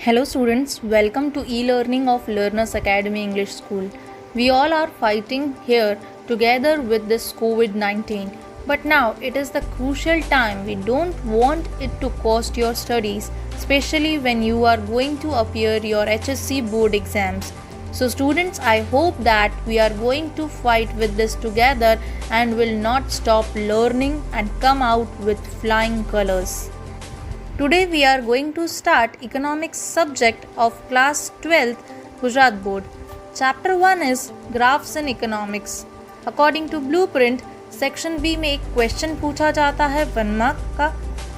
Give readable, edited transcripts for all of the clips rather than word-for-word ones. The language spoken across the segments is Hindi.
Hello students, welcome to e-learning of Learners Academy English School. We all are fighting here together with this COVID-19. But now it is the crucial time. We don't want it to cost your studies, especially when you are going to appear your HSC board exams. So students, I hope that we are going to fight with this together and will not stop learning and come out with flying colors. Today we are going to start economics subject of class 12th Gujarat board. Chapter 1 is graphs in economics. According to blueprint, section B में एक क्वेश्चन पूछा जाता है 1 मार्क का,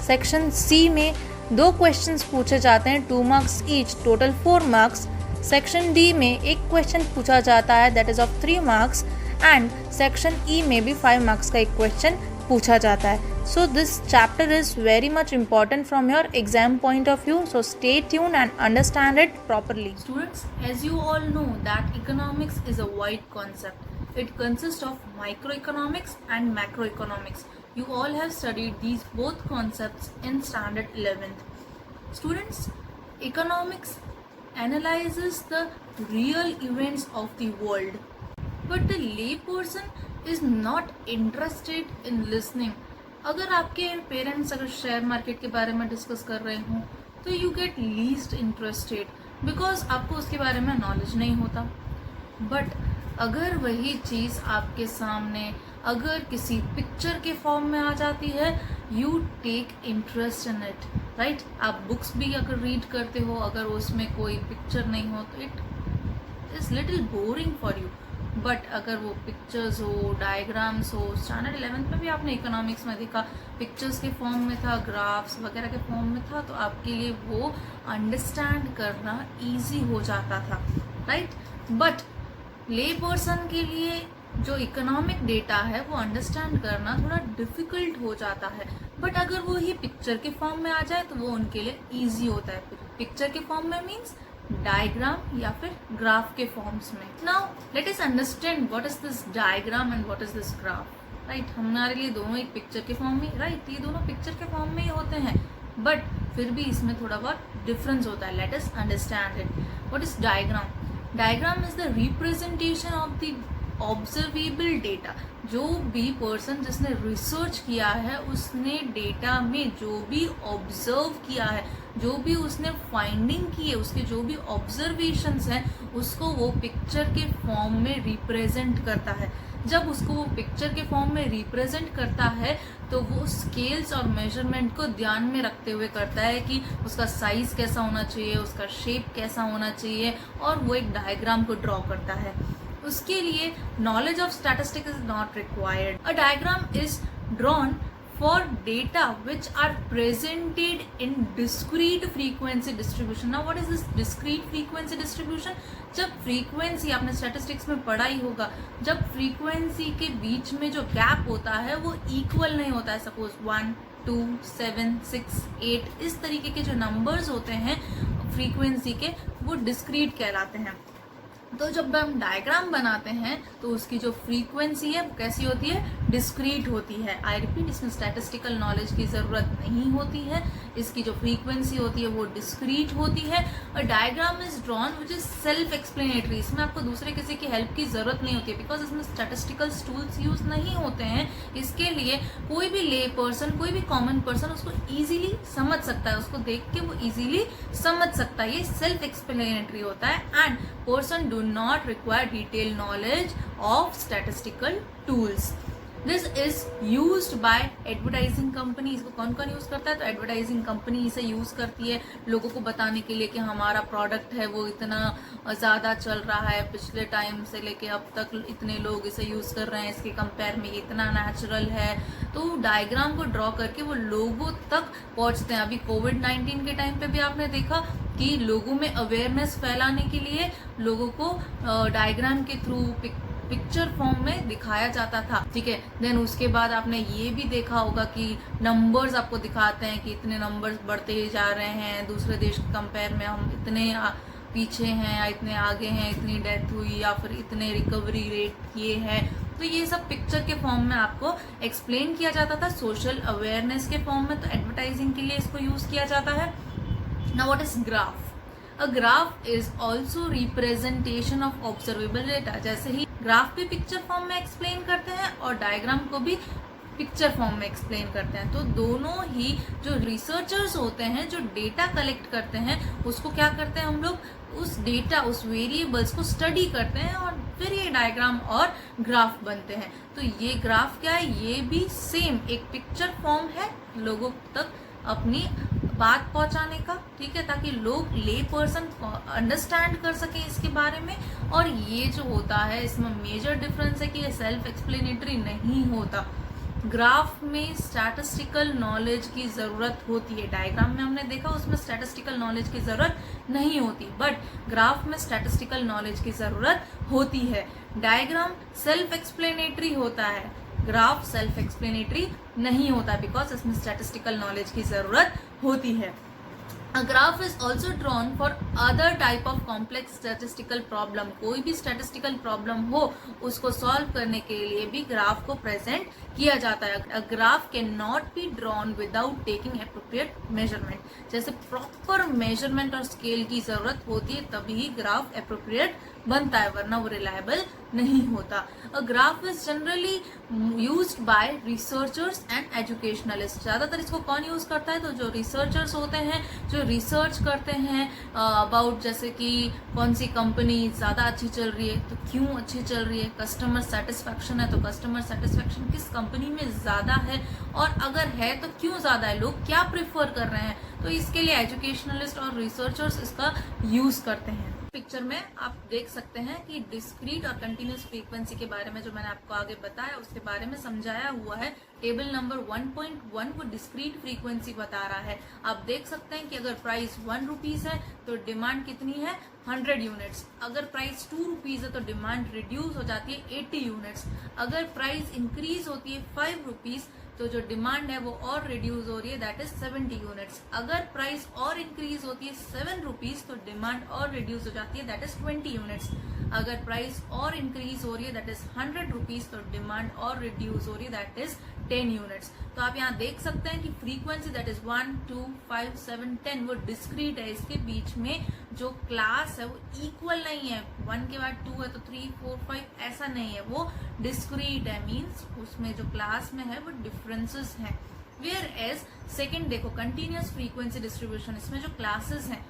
सेक्शन C में 2 क्वेश्चंस पूछे जाते हैं 2 marks each, total 4 marks. Section D में एक क्वेश्चन पूछा जाता है that is of 3 marks and section E में भी 5 मार्क्स का एक क्वेश्चन पूछा जाता है. So this chapter is very much important from your exam point of view. So stay tuned and understand it properly. Students, as you all know that economics is a wide concept. It consists of microeconomics and macroeconomics. You all have studied these both concepts in standard 11th. Students, economics analyzes the real events of the world. But the lay person is not interested in listening. अगर आपके पेरेंट्स अगर शेयर मार्केट के बारे में डिस्कस कर रहे हों तो you get least interested because आपको उसके बारे में नॉलेज नहीं होता. बट अगर वही चीज़ आपके सामने अगर किसी पिक्चर के फॉर्म में आ जाती है you take interest in it, right. आप बुक्स भी अगर रीड करते हो अगर उसमें कोई पिक्चर नहीं हो तो it is little boring for you. But अगर वो पिक्चर्स हो, डायग्राम्स हो, स्टैंडर्ड 11th में भी आपने इकोनॉमिक्स में देखा पिक्चर्स के फॉर्म में था, ग्राफ्स वगैरह के फॉर्म में था, तो आपके लिए वो अंडरस्टैंड करना इजी हो जाता था, राइट. बट ले पर्सन के लिए जो इकोनॉमिक डेटा है वो अंडरस्टैंड करना थोड़ा डिफ़िकल्ट हो जाता है. बट अगर वो ही पिक्चर के फॉर्म में आ जाए तो वो उनके लिए ईजी होता है. पिक्चर के फॉर्म में मीन्स डायग्राम या फिर ग्राफ के फॉर्म्स में. Now let us understand what is this diagram and what is this graph, right. हमारे लिए दोनों एक पिक्चर के फॉर्म में, राइट, ये दोनों पिक्चर के फॉर्म में ही होते हैं बट फिर भी इसमें थोड़ा बहुत डिफरेंस होता है. Late us understand it. What is diagram? Diagram is the representation of the observable data. जो भी पर्सन जिसने रिसर्च किया है उसने डेटा में जो भी ऑब्जर्व किया है, जो भी उसने फाइंडिंग की है, उसके जो भी ऑब्जर्वेशंस हैं उसको वो पिक्चर के फॉर्म में रिप्रेजेंट करता है. जब उसको वो पिक्चर के फॉर्म में रिप्रेजेंट करता है तो वो स्केल्स और मेजरमेंट को ध्यान में रखते हुए करता है कि उसका साइज कैसा होना चाहिए, उसका शेप कैसा होना चाहिए, और वो एक डायग्राम को ड्रॉ करता है. उसके लिए knowledge of statistics is not required. A diagram is drawn for data which are presented in discrete frequency distribution. Now what is this discrete frequency distribution? जब frequency आपने statistics में पढ़ा ही होगा, जब frequency के बीच में जो gap होता है वो equal नहीं होता है. सपोज 1, 2, 7, 6, 8 इस तरीके के जो numbers होते हैं frequency के वो discrete कहलाते हैं. तो जब हम डायग्राम बनाते हैं तो उसकी जो फ्रीक्वेंसी है वो कैसी होती है? डिस्क्रीट होती है. आई रिपीट, इसमें स्टैटिस्टिकल नॉलेज की ज़रूरत नहीं होती है. इसकी जो फ्रीक्वेंसी होती है वो डिस्क्रीट होती है. और diagram is drawn which is self explanatory. इसमें आपको दूसरे किसी की हेल्प की ज़रूरत नहीं होती है बिकॉज इसमें स्टैटिस्टिकल टूल्स यूज़ नहीं होते हैं. इसके लिए कोई भी ले पर्सन, कोई भी कॉमन पर्सन उसको ईजिली समझ सकता है, उसको देख के वो ईजिली समझ सकता है. ये सेल्फ एक्सप्लेनेटरी होता है and person do not require detailed knowledge of statistical tools. This is used by advertising company. इसको कौन कौन यूज़ करता है? तो एडवर्टाइजिंग कंपनी इसे यूज़ करती है लोगों को बताने के लिए कि हमारा प्रोडक्ट है वो इतना ज़्यादा चल रहा है, पिछले टाइम से लेके अब तक इतने लोग इसे यूज़ कर रहे हैं, इसके कंपेयर में ये इतना नेचुरल है. तो डायग्राम को ड्रॉ करके वो लोगों तक पहुँचते हैं. अभी कोविड-19 के टाइम पे भी आपने देखा कि लोगों में अवेयरनेस फैलाने के लिए लोगों को डायग्राम के थ्रू पिक्चर फॉर्म में दिखाया जाता था, ठीक है. देन उसके बाद आपने ये भी देखा होगा कि नंबर्स आपको दिखाते हैं कि इतने नंबर्स बढ़ते ही जा रहे हैं, दूसरे देश के कंपेयर में हम इतने पीछे हैं या इतने आगे हैं, इतनी डेथ हुई या फिर इतने रिकवरी रेट ये है. तो ये सब पिक्चर के फॉर्म में आपको एक्सप्लेन किया जाता था. सोशल अवेयरनेस के फॉर्म में तो एडवर्टाइजिंग के लिए इसको यूज़ किया जाता है. Now what is graph? A graph is also representation of observable data. जैसे ही ग्राफ भी पिक्चर फॉर्म में एक्सप्लेन करते हैं और डायग्राम को भी पिक्चर फॉर्म में एक्सप्लेन करते हैं। तो दोनों ही जो रिसर्चर्स होते हैं, जो डेटा कलेक्ट करते हैं, उसको क्या करते हैं हम लोग, उस डेटा, उस वेरिएबल्स को स्टडी करते हैं और फिर ये डायग्राम और ग्राफ बनते हैं। तो ये ग्राफ क्या है, ये भी सेम एक पिक्चर फॉर्म है लोगों तक अपनी बात पहुंचाने का, ठीक है, ताकि लोग ले पर्सन अंडरस्टैंड कर सकें इसके बारे में। और ये जो होता है इसमें मेजर डिफरेंस है कि ये सेल्फ एक्सप्लेनेटरी नहीं होता। ग्राफ में स्टैटिस्टिकल नॉलेज की ज़रूरत होती है, डायग्राम में हमने देखा उसमें स्टैटिस्टिकल नॉलेज की ज़रूरत नहीं होती, बट ग्राफ में स्टैटिस्टिकल नॉलेज की ज़रूरत होती है। डायग्राम सेल्फ एक्सप्लेनेटरी होता है, ग्राफ सेल्फ एक्सप्लेनेटरी नहीं होता बिकॉज इसमें स्टैटिस्टिकल नॉलेज की ज़रूरत होती है। A graph is also drawn for other type of complex statistical problem। कोई भी statistical problem हो उसको solve करने के लिए भी ग्राफ को present किया जाता है। A graph cannot be drawn without taking appropriate measurement। जैसे proper measurement और scale की जरूरत होती है तभी ग्राफ appropriate बनता है, वरना वो reliable नहीं होता। A graph is generally used by researchers and educationalists। ज़्यादातर इसको कौन यूज करता है, तो जो रिसर्चर्स होते हैं, जो रिसर्च करते हैं अबाउट जैसे कि कौन सी कंपनी ज़्यादा अच्छी चल रही है, तो क्यों अच्छी चल रही है, कस्टमर सेटिस्फैक्शन है तो कस्टमर सेटिस्फैक्शन किस कंपनी में ज़्यादा है, और अगर है तो क्यों ज़्यादा है, लोग क्या प्रेफर कर रहे हैं, तो इसके लिए एजुकेशनलिस्ट और रिसर्चर्स इसका यूज़ करते हैं। पिक्चर में आप देख सकते हैं कि डिस्क्रीट और कंटिन्यूस फ्रीक्वेंसी के बारे में जो मैंने आपको आगे बताया उसके बारे में समझाया हुआ है। टेबल नंबर 1.1 वो डिस्क्रीट फ्रीक्वेंसी बता रहा है। आप देख सकते हैं कि अगर प्राइस 1 रुपीज है तो डिमांड कितनी है, 100 यूनिट्स। अगर प्राइस 2 रुपीज है तो डिमांड रिड्यूस हो जाती है 80 यूनिट्स। अगर प्राइस इंक्रीज होती है 5 रुपीज तो जो डिमांड है वो और रिड्यूस हो रही है, दैट इज 70 यूनिट्स। अगर प्राइस और इंक्रीज होती है 7 रुपीज तो डिमांड और रिड्यूस हो जाती है, दैट इज 20 यूनिट्स। अगर प्राइस और इंक्रीज हो रही है दैट इज 100 रुपीज तो डिमांड और रिड्यूस हो रही है, दैट इज 10 यूनिट्स। तो आप यहाँ देख सकते हैं कि फ्रीक्वेंसी दैट इज 1, 2, 5, 7, 10 वो डिस्क्रीट है। इसके बीच में जो क्लास है वो इक्वल नहीं है, 1 के बाद 2 है तो 3, 4, 5 ऐसा नहीं है, वो डिस्क्रीट है, मीन्स उसमें जो क्लास में है वो डिफरेंसेस हैं। वेयर एज सेकेंड देखो कंटिन्यूस फ्रीक्वेंसी डिस्ट्रीब्यूशन, इसमें जो क्लासेस हैं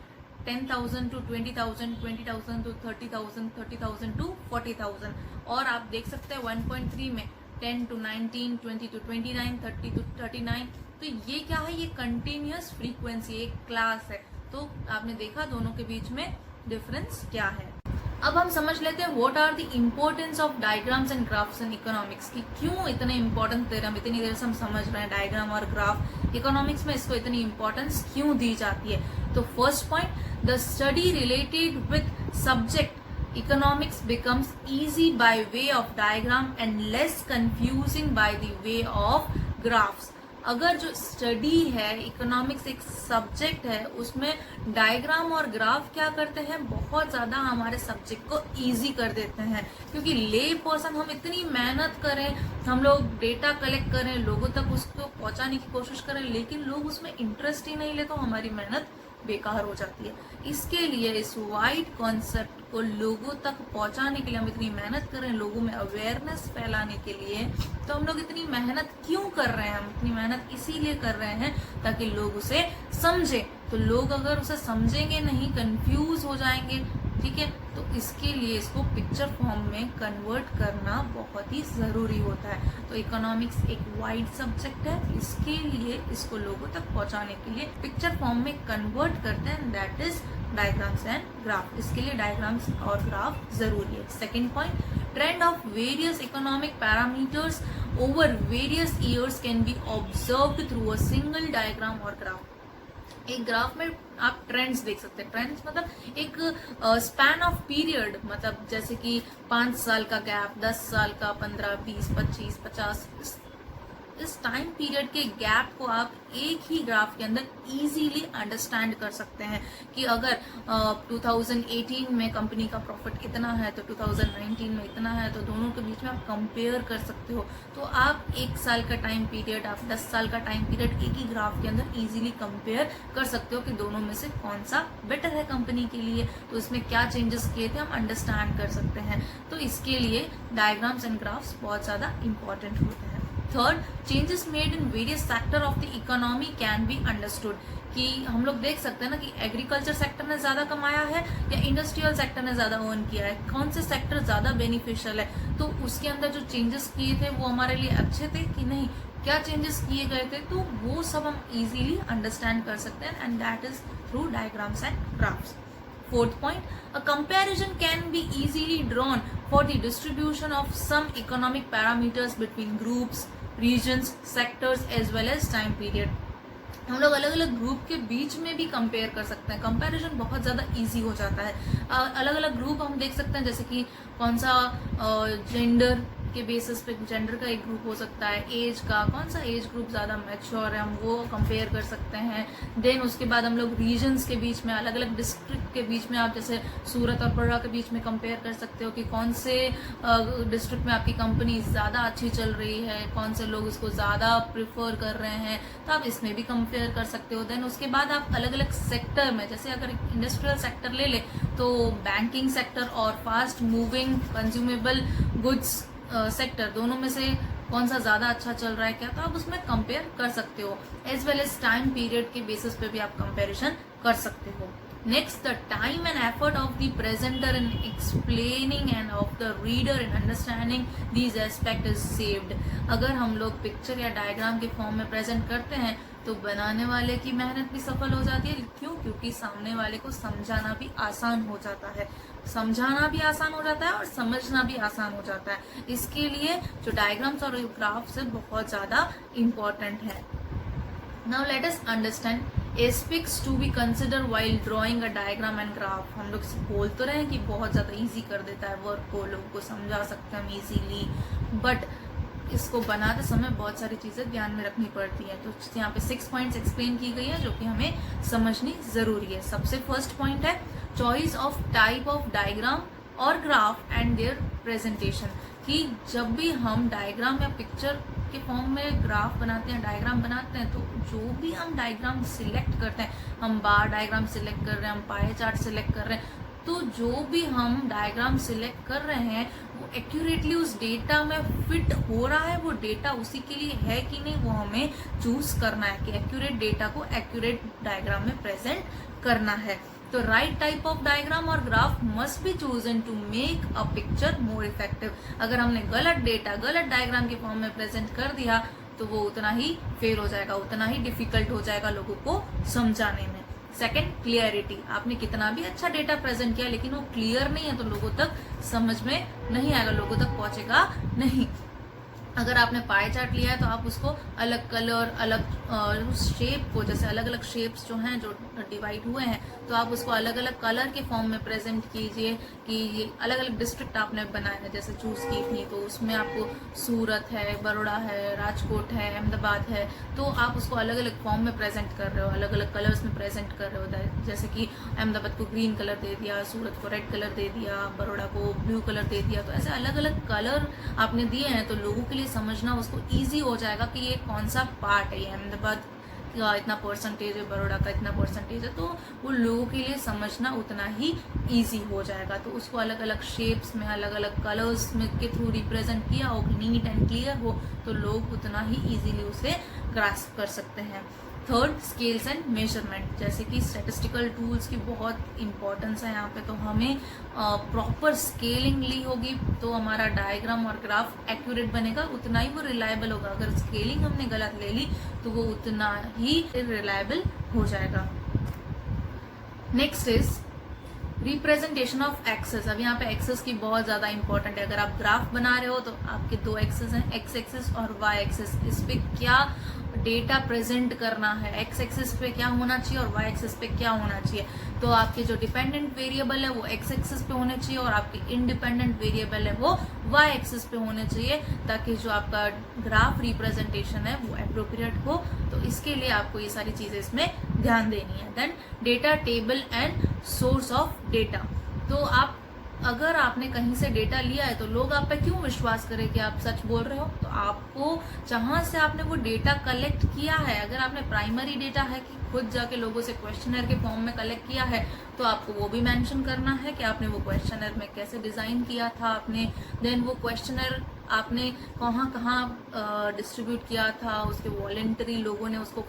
10,000 to 20,000, 20,000 to 30,000, 30,000 to 40,000, और आप देख सकते हैं 1.3 में 10 to 19, 20 to 29, 30 to 39। तो ये क्या है, ये कंटिन्यूस फ्रीक्वेंसी एक क्लास है। तो आपने देखा दोनों के बीच में डिफरेंस क्या है। अब हम समझ लेते हैं what are the importance of diagrams and graphs in economics की क्यों इतने इंपॉर्टेंट हम इतनी देर से हम समझ रहे हैं डायग्राम और ग्राफ, इकोनॉमिक्स में इसको इतनी इंपॉर्टेंस क्यों दी जाती है। तो first point, the study related with subject economics becomes easy by way of diagram and less confusing by the way of graphs. अगर जो स्टडी है, इकोनॉमिक्स एक सब्जेक्ट है, उसमें डायग्राम और ग्राफ क्या करते हैं, बहुत ज़्यादा हमारे सब्जेक्ट को इजी कर देते हैं। क्योंकि ले पर्सन हम इतनी मेहनत करें, हम लोग डेटा कलेक्ट करें, लोगों तक उसको पहुंचाने की कोशिश करें, लेकिन लोग उसमें इंटरेस्ट ही नहीं ले तो हमारी मेहनत बेकार हो जाती है। इसके लिए इस वाइड कॉन्सेप्ट को लोगों तक पहुंचाने के लिए हम इतनी मेहनत कर रहे हैं, लोगों में अवेयरनेस फैलाने के लिए। तो हम लोग इतनी मेहनत क्यों कर रहे हैं, हम इतनी मेहनत इसीलिए कर रहे हैं ताकि लोग उसे समझें। तो लोग अगर उसे समझेंगे नहीं, कंफ्यूज हो जाएंगे, ठीक है, तो इसके लिए इसको पिक्चर फॉर्म में कन्वर्ट करना बहुत ही ज़रूरी होता है। तो इकोनॉमिक्स एक वाइड सब्जेक्ट है, इसके लिए इसको लोगों तक पहुंचाने के लिए पिक्चर फॉर्म में कन्वर्ट करते हैं, that is diagrams and graph. इसके लिए डायग्राम्स और ग्राफ जरूरी है। Second point, trend of various economic parameters over various years can be observed through a single diagram और ग्राफ। एक ग्राफ में आप ट्रेंड्स देख सकते हैं। ट्रेंड्स मतलब एक स्पैन ऑफ पीरियड, मतलब जैसे कि 5 साल का गैप, 10 साल का, 15, 20, 25, 50, इस टाइम पीरियड के गैप को आप एक ही ग्राफ के अंदर इजीली अंडरस्टैंड कर सकते हैं कि अगर 2018 में कंपनी का प्रॉफिट इतना है तो 2019 में इतना है, तो दोनों के बीच में आप कंपेयर कर सकते हो। तो आप 1 साल का टाइम पीरियड, आप 10 साल का टाइम पीरियड एक ही ग्राफ के अंदर इजीली कंपेयर कर सकते हो कि दोनों में से कौन सा बेटर है कंपनी के लिए, तो इसमें क्या चेंजेस किए थे हम अंडरस्टैंड कर सकते हैं। तो इसके लिए डायग्राम्स एंड ग्राफ्स बहुत ज़्यादा इंपॉर्टेंट होते हैं। Third, changes made in various sector of the economy can be understood, कि हम लोग देख सकते हैं ना कि एग्रीकल्चर सेक्टर ने ज्यादा कमाया है या इंडस्ट्रियल सेक्टर ने ज्यादा अर्न किया है, कौन से सेक्टर ज्यादा बेनिफिशियल है, तो उसके अंदर जो चेंजेस किए थे वो हमारे लिए अच्छे थे कि नहीं, क्या चेंजेस किए गए थे, तो वो सब हम इजीली अंडरस्टैंड कर सकते हैं, and that is through diagrams and graphs. Fourth point, a comparison can be easily drawn for the distribution of some economic parameters between groups, regions, sectors as well as time period. हम लोग अलग अलग ग्रुप के बीच में भी कंपेयर कर सकते हैं, कंपैरिजन बहुत ज़्यादा इजी हो जाता है। अलग अलग ग्रुप हम देख सकते हैं, जैसे कि कौन सा जेंडर के बेसिस पे जेंडर का एक ग्रुप हो सकता है, एज का कौन सा एज ग्रुप ज़्यादा मैच्योर है, हम वो कंपेयर कर सकते हैं। देन उसके बाद हम लोग रीजन्स के बीच में, अलग अलग डिस्ट्रिक्ट के बीच में, आप जैसे सूरत और बड़ा के बीच में कंपेयर कर सकते हो कि कौन से डिस्ट्रिक्ट में आपकी कंपनी ज़्यादा अच्छी चल रही है, कौन से लोग इसको ज़्यादा प्रिफर कर रहे हैं, तो आप इसमें भी कंपेयर कर सकते हो। देन उसके बाद आप अलग अलग सेक्टर में, जैसे अगर इंडस्ट्रियल सेक्टर ले ले तो बैंकिंग सेक्टर और fast moving consumable goods sector, दोनों में से कौन सा ज़्यादा अच्छा चल रहा है क्या, तो आप उसमें कंपेयर कर सकते हो। As well as time period के बेसिस पे भी आप कंपेरिजन कर सकते हो। Next, the time and effort of the presenter in explaining and of the reader in understanding these aspect is saved. अगर हम लोग पिक्चर या डायग्राम के फॉर्म में प्रेजेंट करते हैं तो बनाने वाले की मेहनत भी सफल हो जाती है। क्यों? क्योंकि सामने वाले को समझाना भी आसान हो जाता है, समझाना भी आसान हो जाता है और समझना भी आसान हो जाता है। इसके लिए जो डायग्राम्स और ग्राफ्स है बहुत ज़्यादा इम्पॉर्टेंट है। Now let us understand aspects to be consider while drawing a diagram and graph. हम लोग बोल तो रहे हैं कि बहुत ज़्यादा इजी कर देता है वर्क को, लोगों को समझा सकते हैं हम इजीली, बट इसको बनाते समय बहुत सारी चीज़ें ध्यान में रखनी पड़ती है। तो यहाँ पे 6 पॉइंट्स एक्सप्लेन की गई है जो कि हमें समझनी ज़रूरी है। सबसे फर्स्ट पॉइंट है choice of type of diagram और ग्राफ एंड देयर प्रेजेंटेशन, कि जब भी हम डायग्राम या पिक्चर के फॉर्म में ग्राफ बनाते हैं, डायग्राम बनाते हैं, तो जो भी हम डायग्राम सिलेक्ट करते हैं, हम बार डायग्राम सिलेक्ट कर रहे हैं, हम पाई चार्ट सिलेक्ट कर रहे हैं, तो जो भी हम डायग्राम सिलेक्ट कर रहे हैं वो एक्यूरेटली उस डेटा में फिट हो रहा है, वो डेटा उसी के लिए है कि नहीं, वो हमें चूज करना है कि एक्यूरेट डेटा को एक्यूरेट डायग्राम में प्रेजेंट करना है। तो राइट टाइप ऑफ डायग्राम और graph must be chosen to make a picture more effective. अगर हमने गलत डेटा गलत डायग्राम के फॉर्म में प्रेजेंट कर दिया तो वो उतना ही फेल हो जाएगा, उतना ही डिफिकल्ट हो जाएगा लोगों को समझाने में। Second, clarity. आपने कितना भी अच्छा डेटा प्रेजेंट किया लेकिन वो क्लियर नहीं है तो लोगों तक समझ में नहीं आएगा, लोगों तक पहुंचेगा नहीं। अगर आपने पाई चार्ट लिया है तो आप उसको अलग कलर, अलग शेप को, जैसे अलग अलग शेप्स जो हैं जो डिवाइड हुए हैं, तो आप उसको अलग अलग कलर के फॉर्म में प्रेजेंट कीजिए कि ये अलग अलग डिस्ट्रिक्ट आपने बनाए हैं, जैसे चूज की थी, तो उसमें आपको सूरत है, बड़ौदा है, राजकोट है, अहमदाबाद है, तो आप उसको अलग अलग फॉर्म में प्रेजेंट कर रहे हो, अलग अलग कलर्स में प्रेजेंट कर रहे हो। जैसे कि अहमदाबाद को ग्रीन कलर दे दिया, सूरत को रेड कलर दे दिया, बड़ौदा को ब्लू कलर दे दिया, तो ऐसे अलग अलग कलर आपने दिए हैं तो लोगों के लिए समझना उसको ईजी हो जाएगा कि ये कौन सा पार्ट है, ये अहमदाबाद का इतना परसेंटेज है, बड़ौदा का इतना परसेंटेज है, तो वो लोगों के लिए समझना उतना ही ईजी हो जाएगा। तो उसको अलग अलग शेप्स में, अलग अलग कलर्स में के थ्रू रिप्रेजेंट किया हो, नीट एंड क्लियर हो, तो लोग उतना ही ईजीली उसे ग्रास्प कर सकते हैं। थर्ड, स्केल्स एंड मेजरमेंट, जैसे कि स्टैटिस्टिकल टूल्स की बहुत इंपॉर्टेंस है यहाँ पे, तो हमें प्रॉपर स्केलिंग ली होगी तो हमारा डायग्राम और ग्राफ एक्यूरेट बनेगा, उतना ही वो रिलायबल होगा। अगर स्केलिंग हमने गलत ले ली तो वो उतना ही रिलायबल हो जाएगा। Next is representation of axes. अब यहाँ पे एक्सेस की बहुत ज़्यादा इंपॉर्टेंट है। अगर आप ग्राफ बना रहे हो तो आपके दो एक्सेस हैं, एक्स एक्सेस और वाई एक्सेस। इस पे क्या डेटा प्रेजेंट करना है, एक्स एक्सिस पे क्या होना चाहिए और वाई एक्सिस पे क्या होना चाहिए। तो आपके जो डिपेंडेंट वेरिएबल है वो एक्स एक्सिस पे होने चाहिए और आपके इंडिपेंडेंट वेरिएबल है वो वाई एक्सिस पे होने चाहिए, ताकि जो आपका ग्राफ रिप्रेजेंटेशन है वो एप्रोप्रिएट हो। तो इसके लिए आपको ये सारी चीजें इसमें ध्यान देनी है। Then data table and source of data. तो आप अगर आपने कहीं से डेटा लिया है तो लोग आप पे क्यों विश्वास करें कि आप सच बोल रहे हो। तो आपको जहां से आपने वो डेटा कलेक्ट किया है, अगर आपने प्राइमरी डेटा है कि खुद जाके लोगों से क्वेश्चनर के फॉर्म में कलेक्ट किया है, तो आपको वो भी मेंशन करना है कि आपने वो क्वेश्चनर में कैसे डिजाइन किया था आपने, देन वो क्वेश्चनर आपने कहाँ कहाँ डिस्ट्रीब्यूट किया था, उसके वॉलेंटरी लोगों ने उसको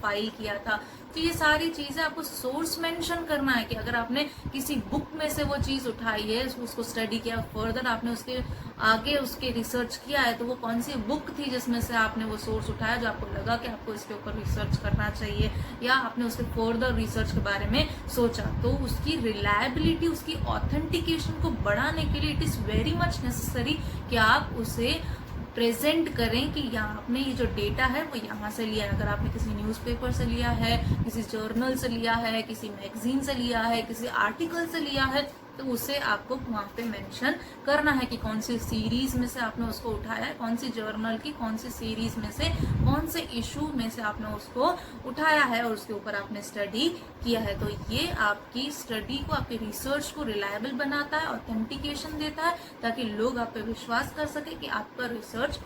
फाइल किया था। तो ये सारी चीजें आपको सोर्स मेंशन करना है कि अगर आपने किसी बुक में से वो चीज उठाई है, उसको स्टडी किया, फर्दर आपने उसके आगे उसके रिसर्च किया है, तो वो कौन सी बुक थी जिसमें से आपने वो सोर्स उठाया जो आपको लगा कि आपको इसके ऊपर रिसर्च करना चाहिए, या आपने उसके फर्दर रिसर्च के बारे में सोचा। तो उसकी रिलायबिलिटी, उसकी ऑथेंटिकेशन को बढ़ाने के लिए it is very much necessary कि आप उसे प्रेजेंट करें कि यहाँ आपने ये जो डेटा है वो यहाँ से लिया है। अगर आपने किसी न्यूज़पेपर से लिया है, किसी जर्नल से लिया है, किसी मैगजीन से लिया है, किसी आर्टिकल से लिया है, तो उसे आपको वहां पे मेंशन करना है कि कौन सी सीरीज में से आपने उसको उठाया है, कौन सी जर्नल की कौन सी सीरीज में से, कौन से इशू में से आपने उसको उठाया है और उसके ऊपर आपने स्टडी किया है। तो ये आपकी स्टडी को, आपके रिसर्च को रिलायबल बनाता है, ऑथेंटिकेशन देता है, ताकि लोग आप पे विश्वास कर सके कि आपका रिसर्च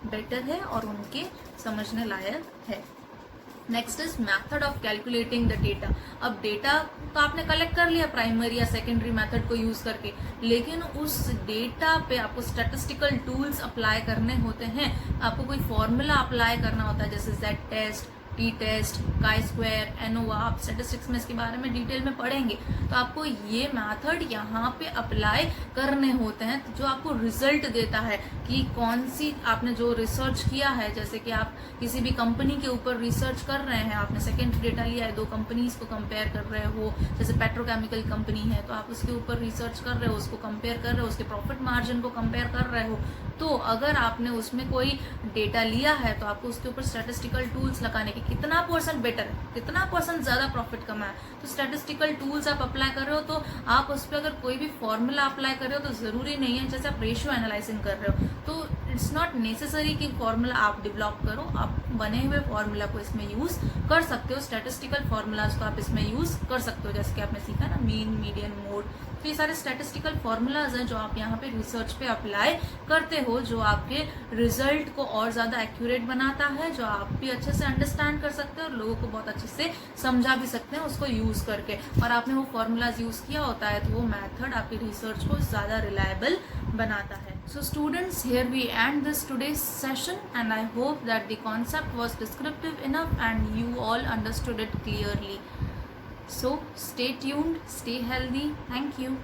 बेटर है और उनके समझने लायक है। Next is method of calculating the data. अब डेटा तो आपने कलेक्ट कर लिया प्राइमरी या सेकेंडरी मेथड को यूज करके, लेकिन उस डेटा पे आपको स्टैटिस्टिकल टूल्स अप्लाई करने होते हैं, आपको कोई फॉर्मूला अप्लाई करना होता है, जैसे Z test, T test, chi square, ANOVA. आप स्टैटिस्टिक्स में इसके बारे में डिटेल में पढ़ेंगे। तो आपको ये मेथड यहाँ पे अप्लाई करने होते हैं, जो आपको रिजल्ट देता है कि कौन सी आपने जो रिसर्च किया है, जैसे कि आप किसी भी कंपनी के ऊपर रिसर्च कर रहे हैं, आपने सेकेंड डेटा लिया है, दो कंपनीज को कंपेयर कर रहे हो, जैसे पेट्रोकेमिकल कंपनी है तो आप उसके ऊपर रिसर्च कर रहे हो, उसको कंपेयर कर रहे हो, उसके प्रॉफिट मार्जिन को कंपेयर कर रहे हो। तो अगर आपने उसमें कोई डेटा लिया है तो आपको उसके ऊपर स्टैटिस्टिकल टूल्स लगाने के, कितना परसेंट बेटर है, कितना परसेंट ज्यादा प्रॉफिट कमा है, तो स्टैटिस्टिकल टूल्स आप अप्लाई कर रहे हो। तो आप उस पर अगर कोई भी फॉर्मूला अप्लाई कर रहे हो तो जरूरी नहीं है, जैसे आप रेशियो एनालाइजिंग कर रहे हो तो इट्स नॉट नेसेसरी कि फॉर्मूला आप डेवलप करो, आप बने हुए फॉर्मूला को इसमें यूज कर सकते हो, स्टैटिस्टिकल फॉर्मूलाज को आप इसमें यूज कर सकते हो, जैसे कि आपने सीखा ना मीन, मीडियन, मोड। तो ये सारे स्टैटिस्टिकल फॉर्मूलाज हैं जो आप यहाँ पे रिसर्च पे अप्लाई करते हो, जो आपके रिजल्ट को और ज्यादा एक्यूरेट बनाता है, जो आप भी अच्छे से अंडरस्टैंड कर सकते हो और लोगों को बहुत अच्छे से समझा भी सकते हैं उसको यूज करके। और आपने वो फॉर्मूलाज यूज किया होता है तो वो मेथड आपकी रिसर्च को ज्यादा रिलायबल बनाता है। So students, here we end this today's session and I hope that the concept was descriptive enough and you all understood it clearly. So stay tuned, stay healthy. Thank you.